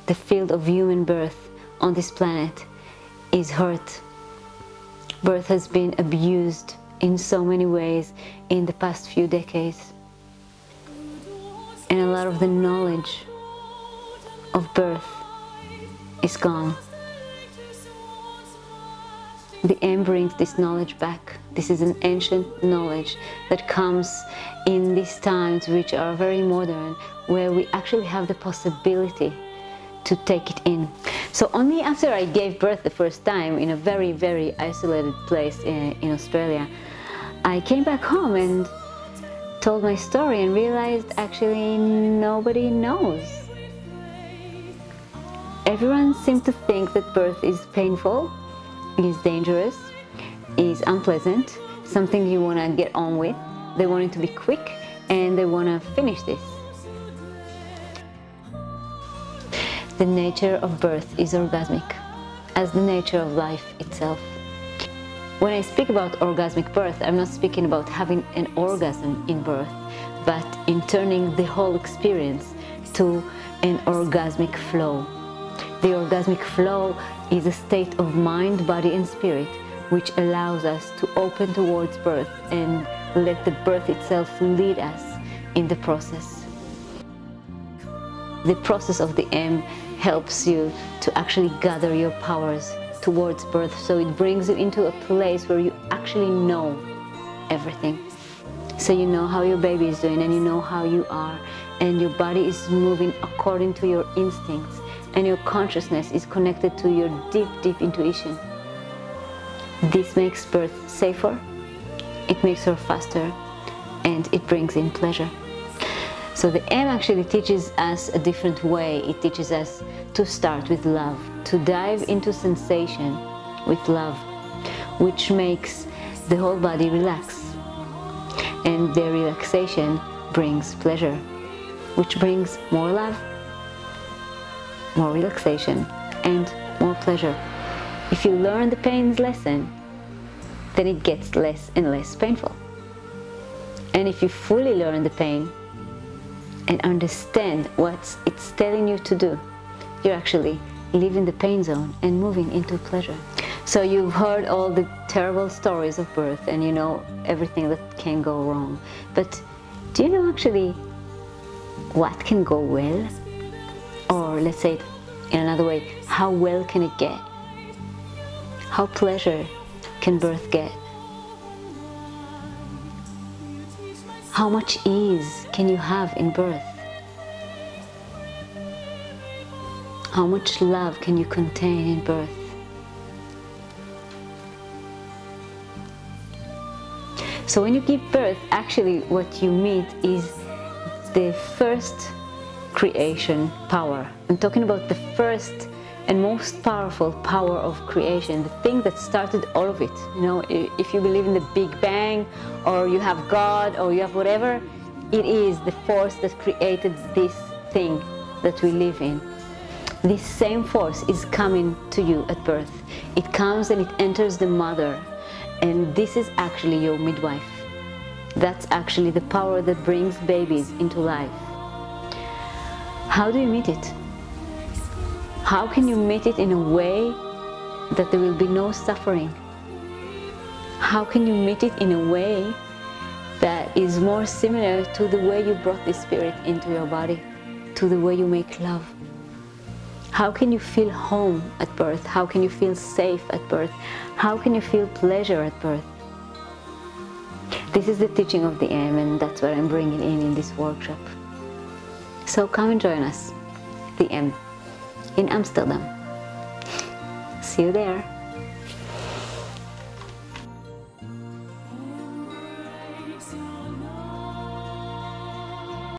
the field of human birth on this planet is hurt. Birth has been abused in so many ways in the past few decades. And a lot of the knowledge of birth is gone. The M brings this knowledge back. This is an ancient knowledge that comes in these times which are very modern, where we actually have the possibility to take it in. So only after I gave birth the first time in a very, very isolated place in Australia, I came back home and told my story and realized actually nobody knows. Everyone seems to think that birth is painful, is dangerous, is unpleasant, something you want to get on with. They want it to be quick and they want to finish this. The nature of birth is orgasmic, as the nature of life itself. When I speak about orgasmic birth, I'm not speaking about having an orgasm in birth, but in turning the whole experience to an orgasmic flow. The orgasmic flow is a state of mind, body and spirit which allows us to open towards birth and let the birth itself lead us in the process. The process of the M helps you to actually gather your powers towards birth, so it brings you into a place where you actually know everything. So you know how your baby is doing and you know how you are, and your body is moving according to your instincts, and your consciousness is connected to your deep, deep intuition. This makes birth safer, it makes her faster, and it brings in pleasure. So the M actually teaches us a different way. It teaches us to start with love, to dive into sensation with love, which makes the whole body relax. And the relaxation brings pleasure, which brings more love, more relaxation, and more pleasure. If you learn the pain's lesson, then it gets less and less painful. And if you fully learn the pain and understand what it's telling you to do, you're actually leaving the pain zone and moving into pleasure. So you've heard all the terrible stories of birth and you know everything that can go wrong. But do you know actually what can go well? Or let's say it in another way, how well can it get? How pleasure can birth get? How much ease can you have in birth? How much love can you contain in birth? So when you give birth, actually what you meet is the first creation power. I'm talking about the first and most powerful power of creation, the thing that started all of it. You know, if you believe in the Big Bang, or you have God, or you have whatever, it is the force that created this thing that we live in. This same force is coming to you at birth. It comes and it enters the mother, and this is actually your midwife. That's actually the power that brings babies into life. How do you meet it? How can you meet it in a way that there will be no suffering? How can you meet it in a way that is more similar to the way you brought the spirit into your body, to the way you make love? How can you feel home at birth? How can you feel safe at birth? How can you feel pleasure at birth? This is the teaching of the M, and that's what I'm bringing in this workshop. So come and join us, the M, in Amsterdam. See you there.